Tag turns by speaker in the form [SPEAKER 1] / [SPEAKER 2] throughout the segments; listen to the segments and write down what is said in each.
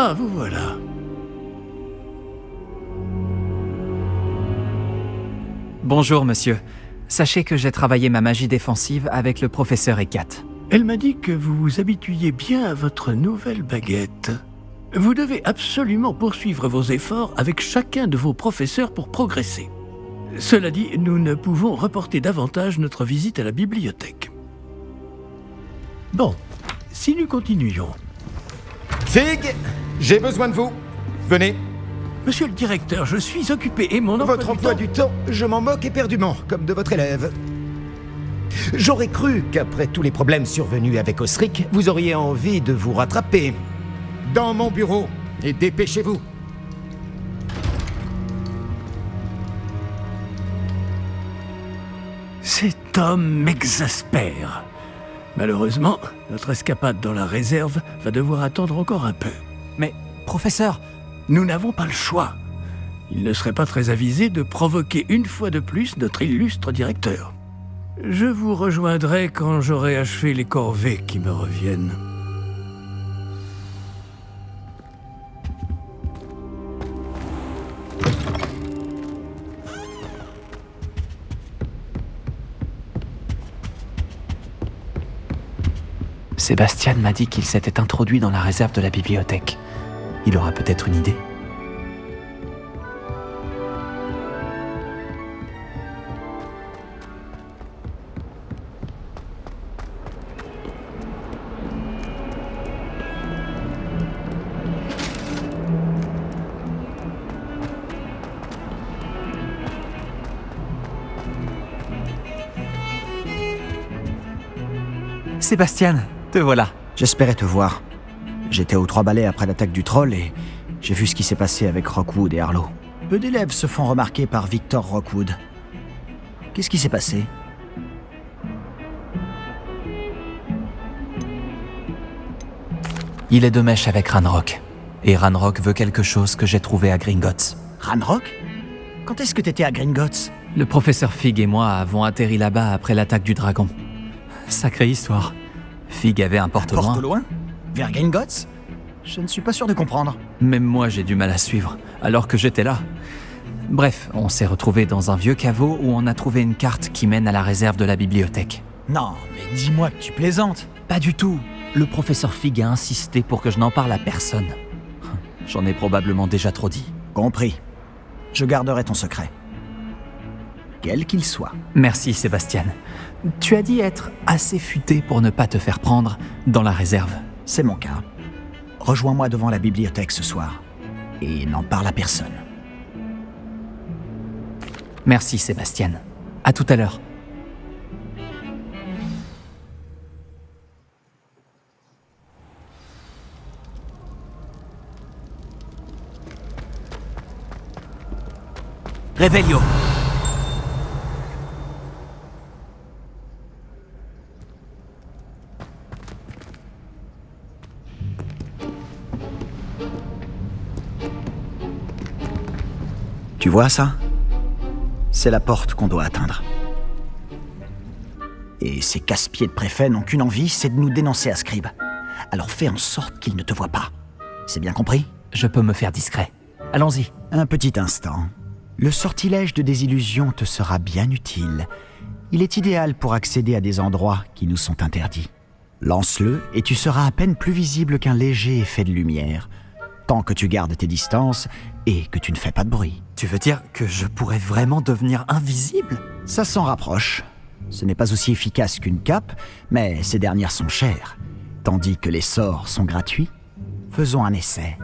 [SPEAKER 1] Ah, vous voilà.
[SPEAKER 2] Bonjour, monsieur. Sachez que j'ai travaillé ma magie défensive avec le professeur Hécate.
[SPEAKER 1] Elle m'a dit que vous vous habituiez bien à votre nouvelle baguette. Vous devez absolument poursuivre vos efforts avec chacun de vos professeurs pour progresser. Cela dit, nous ne pouvons reporter davantage notre visite à la bibliothèque. Bon, si nous continuions...
[SPEAKER 3] Fig, j'ai besoin de vous. Venez.
[SPEAKER 1] Monsieur le directeur, je suis occupé et mon
[SPEAKER 3] Votre emploi du temps, je m'en moque éperdument, comme de votre élève. J'aurais cru qu'après tous les problèmes survenus avec Osric, vous auriez envie de vous rattraper. Dans mon bureau, et dépêchez-vous.
[SPEAKER 1] Cet homme m'exaspère. Malheureusement, notre escapade dans la réserve va devoir attendre encore un peu.
[SPEAKER 2] Mais, professeur,
[SPEAKER 1] Nous n'avons pas le choix. Il ne serait pas très avisé de provoquer une fois de plus notre illustre directeur. Je vous rejoindrai quand j'aurai achevé les corvées qui me reviennent.
[SPEAKER 2] Sébastien m'a dit qu'il s'était introduit dans la réserve de la bibliothèque. Il aura peut-être une idée. Sébastien, te voilà.
[SPEAKER 4] J'espérais te voir. J'étais aux Trois Balais après l'attaque du troll et j'ai vu ce qui s'est passé avec Rockwood et Harlow. Peu d'élèves se font remarquer par Victor Rockwood. Qu'est-ce qui s'est passé?
[SPEAKER 2] Il est de mèche avec Ranrock. Et Ranrock veut quelque chose que j'ai trouvé à Gringotts.
[SPEAKER 4] Ranrock? Quand est-ce que t'étais à Gringotts?
[SPEAKER 2] Le professeur Fig et moi avons atterri là-bas après l'attaque du dragon. Sacrée histoire. Fig avait un porte-loin.
[SPEAKER 4] Porte-loin? Vers Gringotts? Je ne suis pas sûr de comprendre.
[SPEAKER 2] Même moi, j'ai du mal à suivre, alors que j'étais là. Bref, on s'est retrouvés dans un vieux caveau où on a trouvé une carte qui mène à la réserve de la bibliothèque.
[SPEAKER 4] Non, mais dis-moi que tu plaisantes.
[SPEAKER 2] Pas du tout. Le professeur Fig a insisté pour que je n'en parle à personne. J'en ai probablement déjà trop dit.
[SPEAKER 4] Compris. Je garderai ton secret. Quel qu'il soit.
[SPEAKER 2] Merci, Sébastien. Tu as dit être assez futé pour ne pas te faire prendre dans la réserve.
[SPEAKER 4] C'est mon cas. Rejoins-moi devant la bibliothèque ce soir. Et n'en parle à personne.
[SPEAKER 2] Merci, Sébastien. À tout à l'heure. Réveillon.
[SPEAKER 4] Tu vois ça? C'est la porte qu'on doit atteindre. Et ces casse-pieds de préfet n'ont qu'une envie, c'est de nous dénoncer à Scribe. Alors fais en sorte qu'ils ne te voient pas. C'est bien compris?
[SPEAKER 2] Je peux me faire discret. Allons-y.
[SPEAKER 4] Un petit instant. Le sortilège de désillusion te sera bien utile. Il est idéal pour accéder à des endroits qui nous sont interdits. Lance-le et tu seras à peine plus visible qu'un léger effet de lumière, tant que tu gardes tes distances et que tu ne fais pas de bruit.
[SPEAKER 2] Tu veux dire que je pourrais vraiment devenir invisible?
[SPEAKER 4] Ça s'en rapproche. Ce n'est pas aussi efficace qu'une cape, mais ces dernières sont chères, tandis que les sorts sont gratuits. Faisons un essai.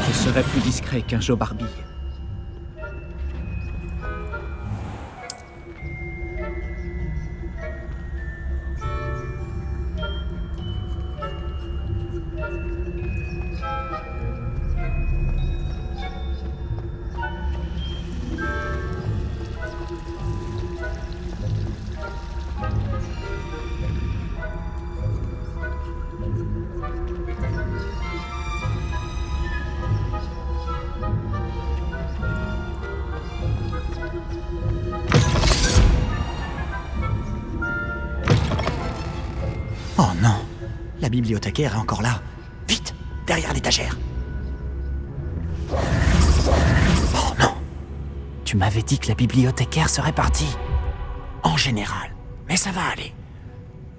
[SPEAKER 5] Je serai plus discret qu'un Joe Barbie.
[SPEAKER 4] Oh non, la bibliothécaire est encore là. Vite, derrière l'étagère. Oh non,
[SPEAKER 2] Tu m'avais dit que la bibliothécaire serait partie.
[SPEAKER 4] en général, mais ça va aller.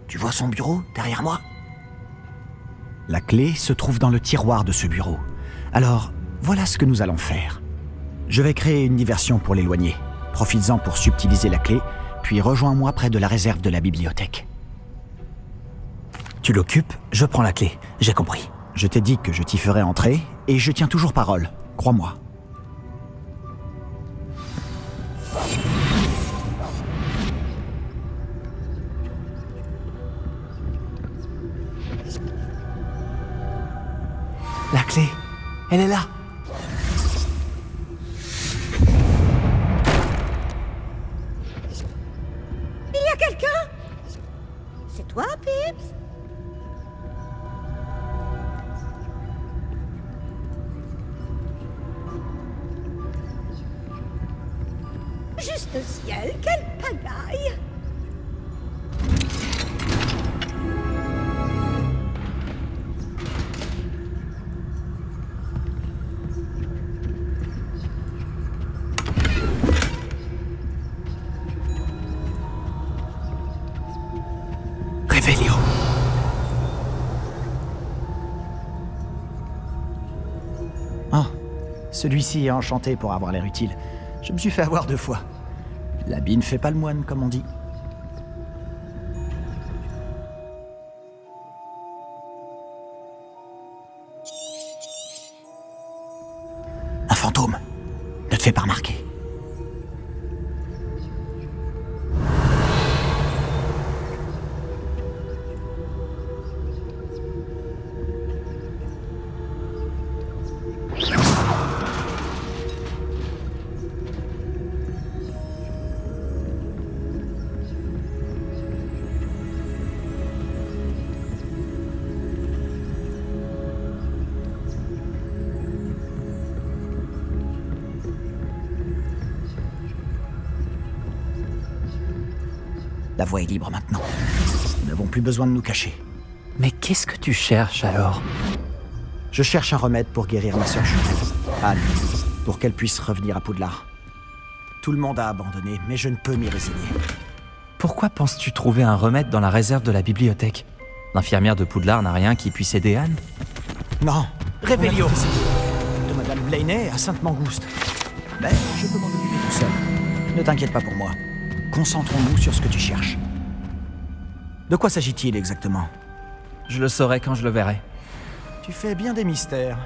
[SPEAKER 4] Tu vois son bureau derrière moi? La clé se trouve dans le tiroir de ce bureau. Alors, voilà ce que nous allons faire. Je vais créer une diversion pour l'éloigner. Profites-en pour subtiliser la clé, puis rejoins-moi près de la réserve de la bibliothèque.
[SPEAKER 2] Tu l'occupes, je prends la clé. J'ai compris.
[SPEAKER 4] Je t'ai dit que je t'y ferai entrer, et je tiens toujours parole, crois-moi.
[SPEAKER 2] La clé, elle est là.
[SPEAKER 6] Il y a quelqu'un? C'est toi, Pips? Juste ciel, quelle pagaille!
[SPEAKER 2] Réveillon.
[SPEAKER 4] Ah, celui-ci est enchanté pour avoir l'air utile. Je me suis fait avoir 2 fois. L'habit ne fait pas le moine, comme on dit. Un fantôme. Ne te fais pas remarquer. La voie est libre maintenant. Nous n'avons plus besoin de nous cacher.
[SPEAKER 2] Mais qu'est-ce que tu cherches alors?
[SPEAKER 4] Je cherche un remède pour guérir ma sœur jumelle, Anne, pour qu'elle puisse revenir à Poudlard. Tout le monde a abandonné, mais je ne peux m'y résigner.
[SPEAKER 2] Pourquoi penses-tu trouver un remède dans la réserve de la bibliothèque? L'infirmière de Poudlard n'a rien qui puisse aider Anne?
[SPEAKER 4] Non,
[SPEAKER 2] Réveillon.
[SPEAKER 4] de Madame Blaney à Sainte-Mangouste. Mais je peux m'en occuper tout seul. Ne t'inquiète pas pour moi. Concentrons-nous sur ce que tu cherches. De quoi s'agit-il exactement?
[SPEAKER 2] Je le saurai quand je le verrai.
[SPEAKER 4] Tu fais bien des mystères.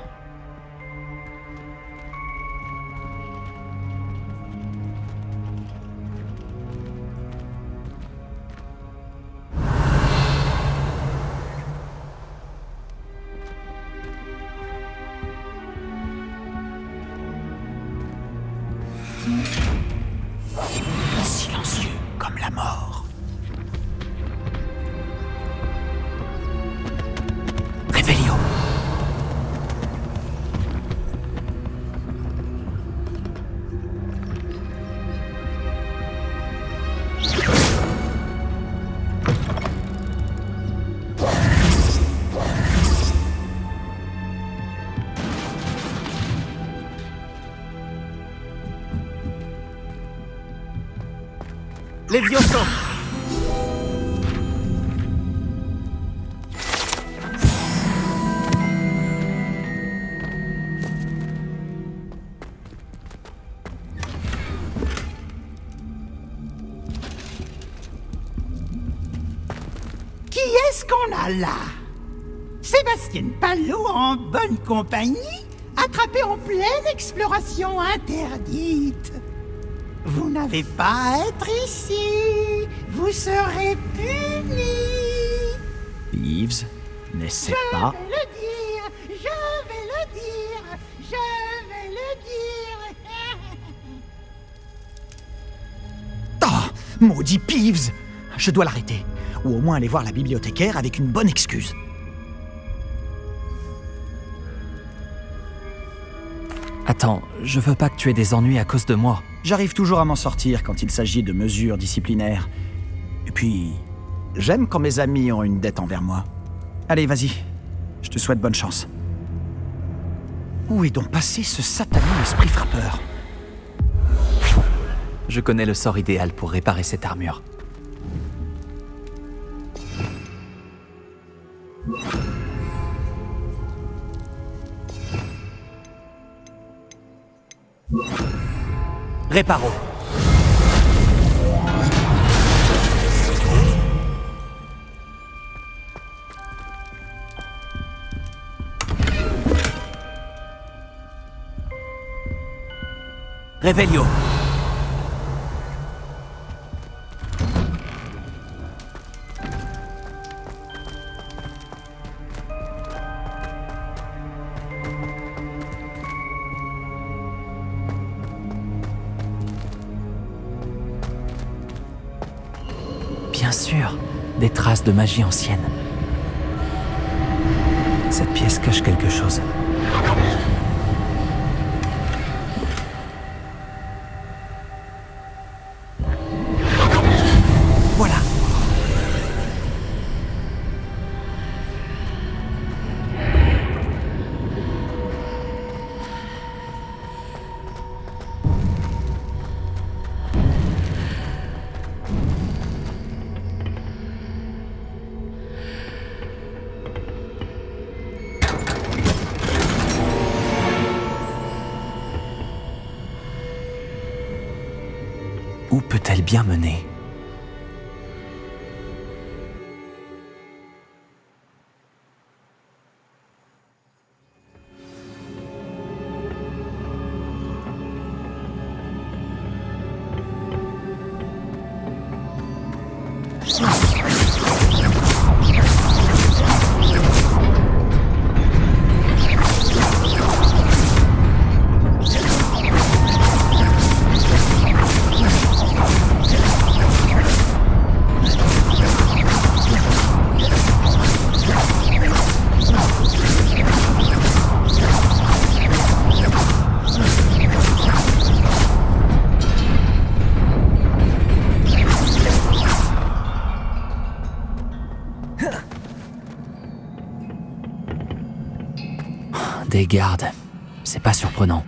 [SPEAKER 4] Silencieux comme la mort.
[SPEAKER 2] Réveillon.
[SPEAKER 1] Léviathan!
[SPEAKER 7] Qui est-ce qu'on a là? Sébastien Palot en bonne compagnie, attrapé en pleine exploration interdite. Vous n'avez pas à être ici. Vous serez punis.
[SPEAKER 4] Peeves, n'essaie
[SPEAKER 7] Je
[SPEAKER 4] pas.
[SPEAKER 7] vais le dire, je vais le dire, je vais le dire.
[SPEAKER 4] Ah, maudit Peeves! Je dois l'arrêter. Ou au moins aller voir la bibliothécaire avec une bonne excuse.
[SPEAKER 2] Attends, je veux pas que tu aies des ennuis à cause de moi.
[SPEAKER 4] J'arrive toujours à m'en sortir quand il s'agit de mesures disciplinaires. Et puis, J'aime quand mes amis ont une dette envers moi. Allez, vas-y. Je te souhaite bonne chance. Où est donc passé ce satané esprit frappeur?
[SPEAKER 2] Je connais le sort idéal pour réparer cette armure. Réparo. Revelio. Bien sûr, des traces de magie ancienne. Cette pièce cache quelque chose. Voilà. Où peut-elle bien mener ? Des gardes, c'est pas surprenant.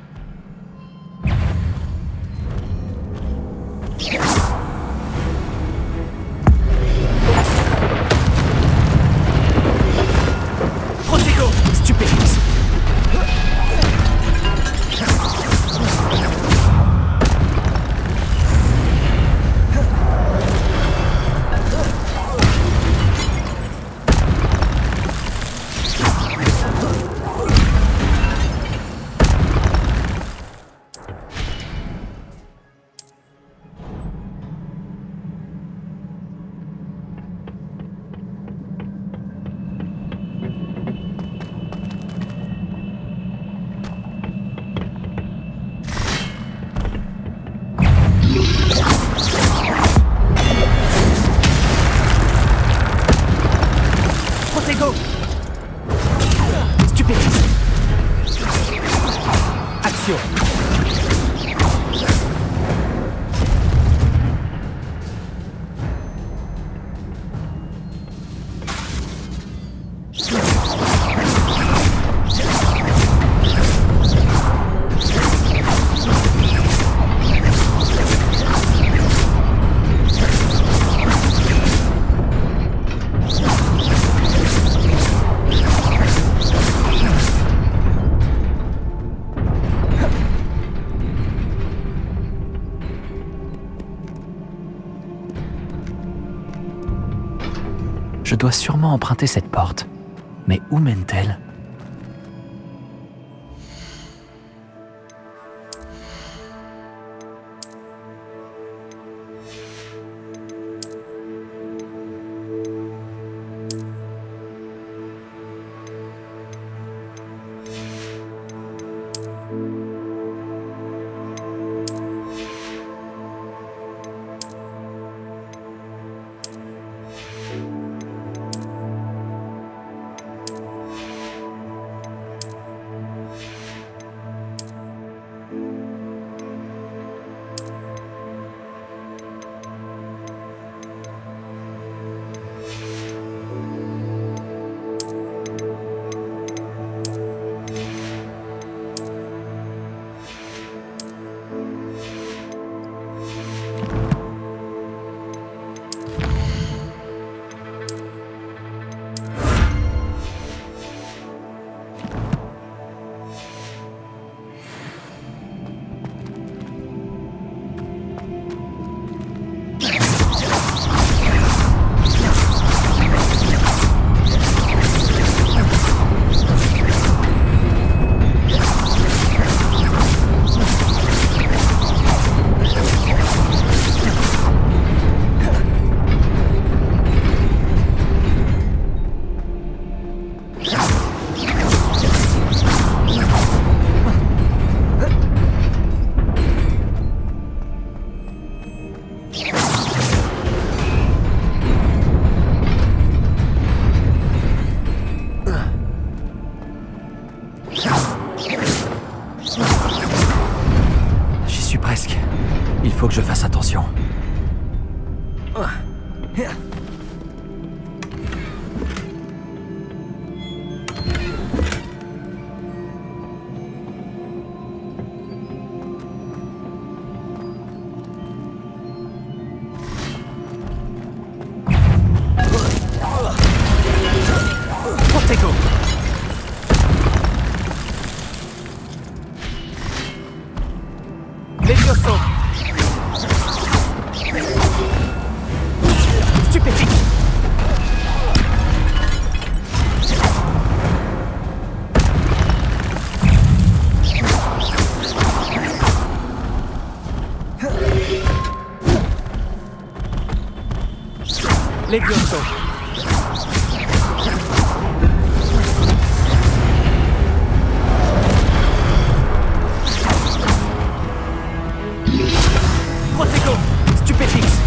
[SPEAKER 2] Protego, stupéfixe. Protego. Stupéfixe. Action. Je dois sûrement emprunter cette porte. Mais où mène-t-elle ? Protego! Levioso! Stupéfique! Levioso! Protego! Stupéfixe!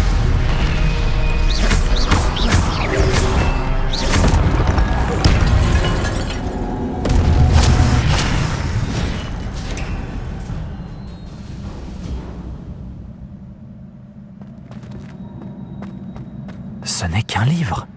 [SPEAKER 2] Ce n'est qu'un livre.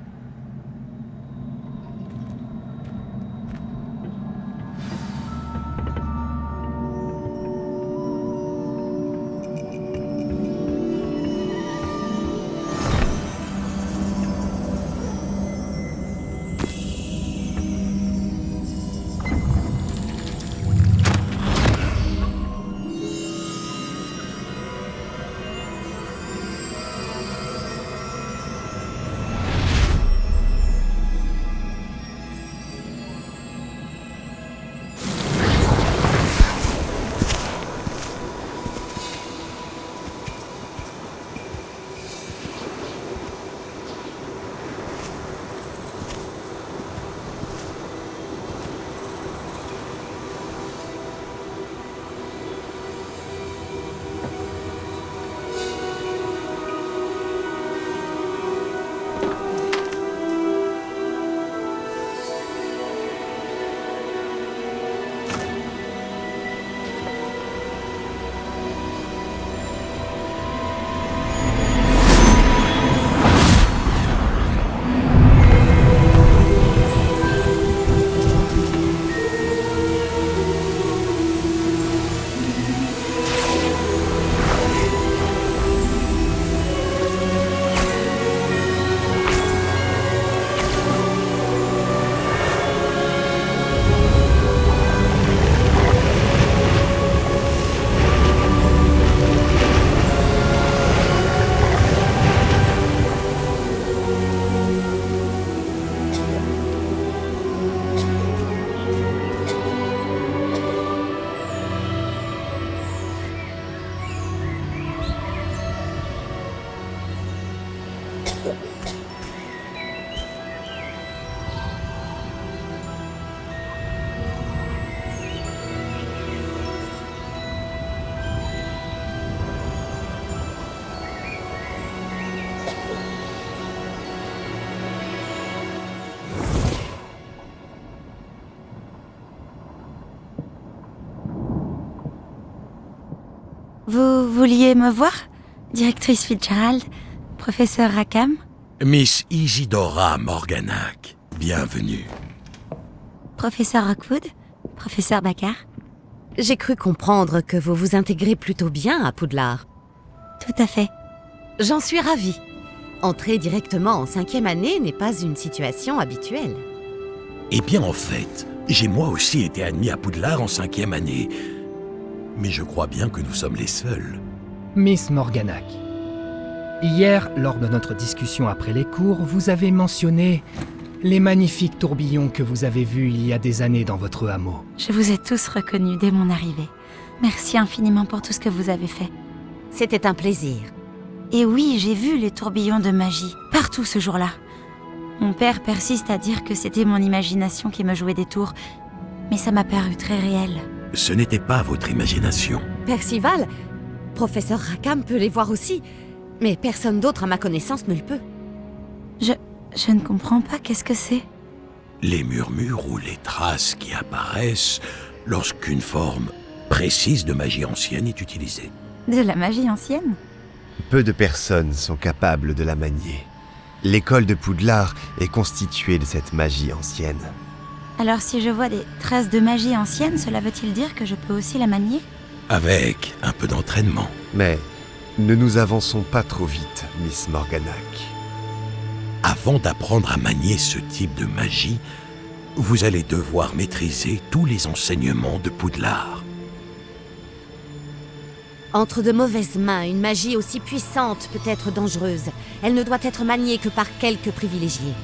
[SPEAKER 8] Vous vouliez me voir, directrice Fitzgerald, professeur Rackham?
[SPEAKER 9] Miss Isidora Morganac, bienvenue.
[SPEAKER 8] Professeur Rockwood, professeur Baccar?
[SPEAKER 6] J'ai cru comprendre que vous vous intégrez plutôt bien à Poudlard.
[SPEAKER 8] Tout à fait.
[SPEAKER 6] J'en suis ravie. Entrer directement en 5e année n'est pas une situation habituelle.
[SPEAKER 9] Eh bien, en fait, j'ai moi aussi été admis à Poudlard en 5e année. Mais je crois bien que nous sommes les seuls.
[SPEAKER 5] Miss Morganac, hier, lors de notre discussion après les cours, vous avez mentionné les magnifiques tourbillons que vous avez vus il y a des années dans votre hameau.
[SPEAKER 8] Je vous ai tous reconnus dès mon arrivée. Merci infiniment pour tout ce que vous avez fait.
[SPEAKER 6] C'était un plaisir.
[SPEAKER 8] Et oui, j'ai vu les tourbillons de magie, partout ce jour-là. Mon père persiste à dire que c'était mon imagination qui me jouait des tours, mais ça m'a paru très réel.
[SPEAKER 9] Ce n'était pas votre imagination.
[SPEAKER 6] Percival, professeur Rackham peut les voir aussi, mais personne d'autre à ma connaissance ne le peut.
[SPEAKER 8] Je ne comprends pas, qu'est-ce que c'est?
[SPEAKER 9] Les murmures ou les traces qui apparaissent lorsqu'une forme précise de magie ancienne est utilisée.
[SPEAKER 8] De la magie ancienne?
[SPEAKER 10] Peu de personnes sont capables de la manier. L'école de Poudlard est constituée de cette magie ancienne.
[SPEAKER 8] Alors si je vois des traces de magie ancienne, cela veut-il dire que je peux aussi la manier?
[SPEAKER 9] Avec un peu d'entraînement.
[SPEAKER 10] Mais ne nous avançons pas trop vite, Miss Morganac.
[SPEAKER 9] Avant d'apprendre à manier ce type de magie, vous allez devoir maîtriser tous les enseignements de Poudlard.
[SPEAKER 6] Entre de mauvaises mains, une magie aussi puissante peut être dangereuse. Elle ne doit être maniée que par quelques privilégiés.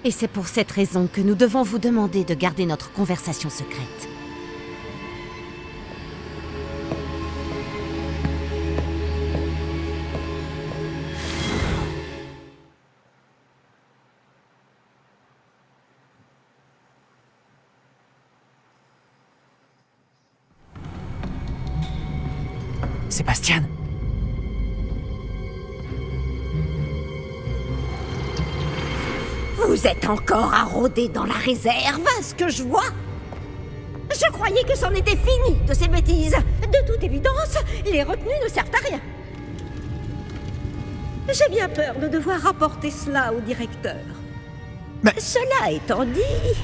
[SPEAKER 6] Et c'est pour cette raison que nous devons vous demander de garder notre conversation secrète.
[SPEAKER 2] Sébastien!
[SPEAKER 11] Vous êtes encore à rôder dans la réserve, à ce que je vois. Je croyais que c'en était fini de ces bêtises. De toute évidence, les retenues ne servent à rien. J'ai bien peur de devoir rapporter cela au directeur.
[SPEAKER 4] Mais...
[SPEAKER 11] Cela étant dit,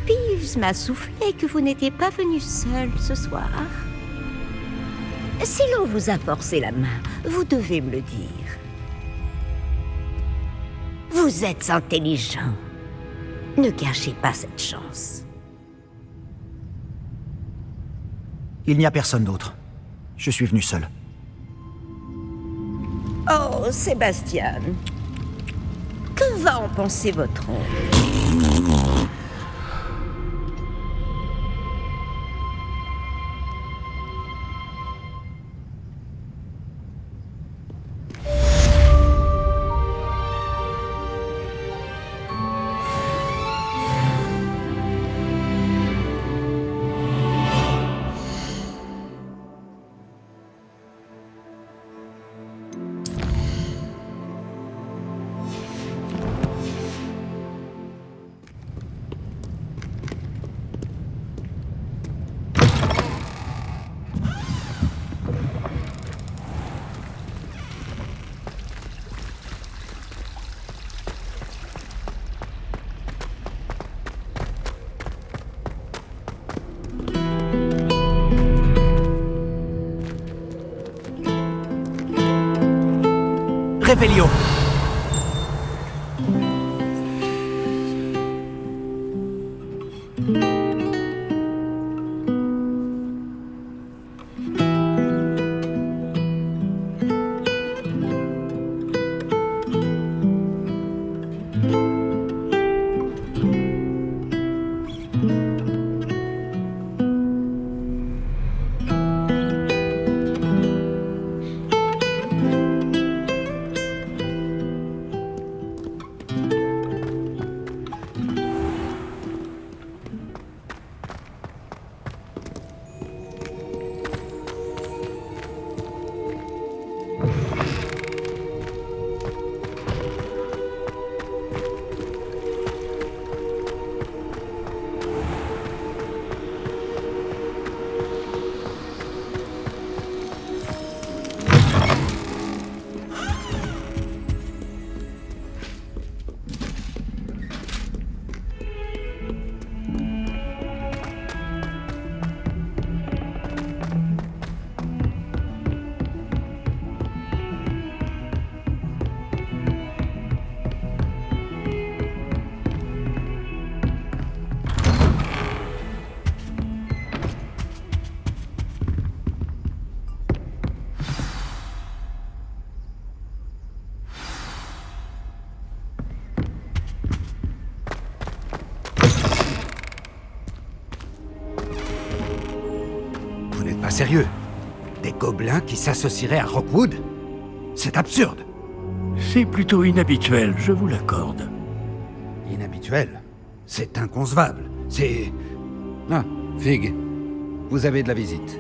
[SPEAKER 11] Peeves m'a soufflé que vous n'étiez pas venu seul ce soir. Si l'on vous a forcé la main, vous devez me le dire. Vous êtes intelligent. Ne gâchez pas cette chance.
[SPEAKER 4] Il n'y a personne d'autre. Je suis venu seul.
[SPEAKER 11] Oh, Sébastien. Que va en penser votre oncle?
[SPEAKER 4] Revelio.
[SPEAKER 3] Pas sérieux. Des gobelins qui s'associeraient à Rockwood? C'est absurde.
[SPEAKER 1] C'est plutôt inhabituel, je vous l'accorde.
[SPEAKER 3] Inhabituel? C'est inconcevable. C'est... Ah, Fig. Vous avez de la visite.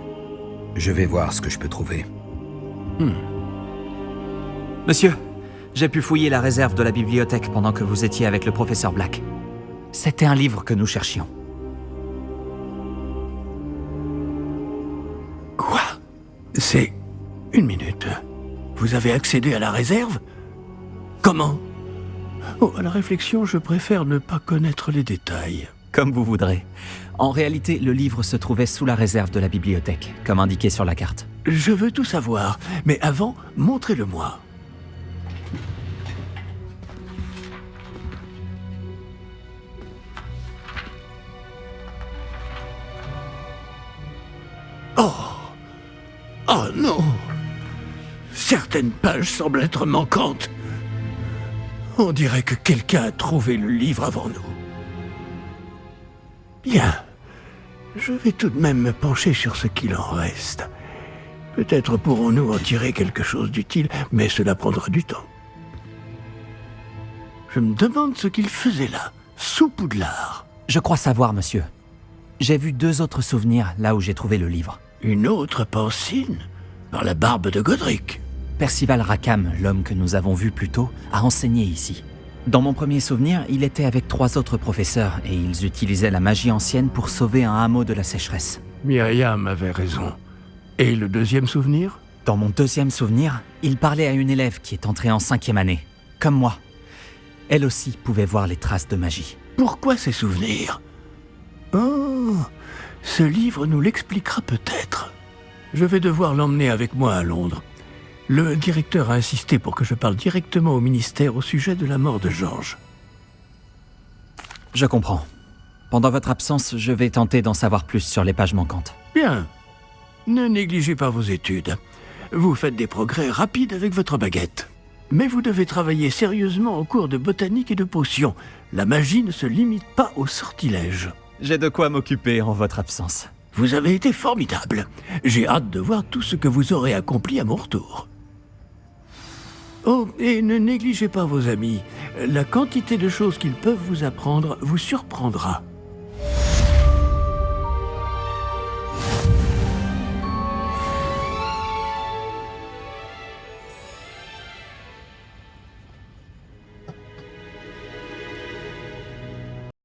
[SPEAKER 3] Je vais voir ce que je peux trouver.
[SPEAKER 2] Monsieur, j'ai pu fouiller la réserve de la bibliothèque pendant que vous étiez avec le professeur Black. C'était un livre que nous cherchions.
[SPEAKER 1] Quoi? C'est... Une minute. Vous avez accédé à la réserve? Comment? Oh, à la réflexion, je préfère ne pas connaître les détails.
[SPEAKER 2] Comme vous voudrez. En réalité, le livre se trouvait sous la réserve de la bibliothèque, comme indiqué sur la carte.
[SPEAKER 1] Je veux tout savoir, mais avant, montrez-le-moi. Oh! Oh non! Certaines pages semblent être manquantes. On dirait que quelqu'un a trouvé le livre avant nous. Bien. Je vais tout de même me pencher sur ce qu'il en reste. Peut-être pourrons-nous en tirer quelque chose d'utile, mais cela prendra du temps. Je me demande ce qu'il faisait là, sous Poudlard.
[SPEAKER 2] Je crois savoir, monsieur. J'ai vu 2 autres souvenirs là où j'ai trouvé le livre.
[SPEAKER 1] Une autre Pancine? Par la barbe de Godric.
[SPEAKER 2] Percival Rackham, l'homme que nous avons vu plus tôt, a enseigné ici. Dans mon premier souvenir, il était avec 3 autres professeurs et ils utilisaient la magie ancienne pour sauver un hameau de la sécheresse.
[SPEAKER 1] Myriam avait raison. Et le deuxième souvenir?
[SPEAKER 2] Dans mon deuxième souvenir, il parlait à une élève qui est entrée en 5e année, comme moi. Elle aussi pouvait voir les traces de magie.
[SPEAKER 1] Pourquoi ces souvenirs? Oh, ce livre nous l'expliquera peut-être. Je vais devoir l'emmener avec moi à Londres. Le directeur a insisté pour que je parle directement au ministère au sujet de la mort de Georges.
[SPEAKER 2] Je comprends. Pendant votre absence, je vais tenter d'en savoir plus sur les pages manquantes.
[SPEAKER 1] Bien. Ne négligez pas vos études. Vous faites des progrès rapides avec votre baguette. Mais vous devez travailler sérieusement au cours de botanique et de potions. La magie ne se limite pas au sortilège.
[SPEAKER 2] J'ai de quoi m'occuper en votre absence.
[SPEAKER 1] Vous avez été formidable. J'ai hâte de voir tout ce que vous aurez accompli à mon retour. Oh, et ne négligez pas vos amis. La quantité de choses qu'ils peuvent vous apprendre vous surprendra.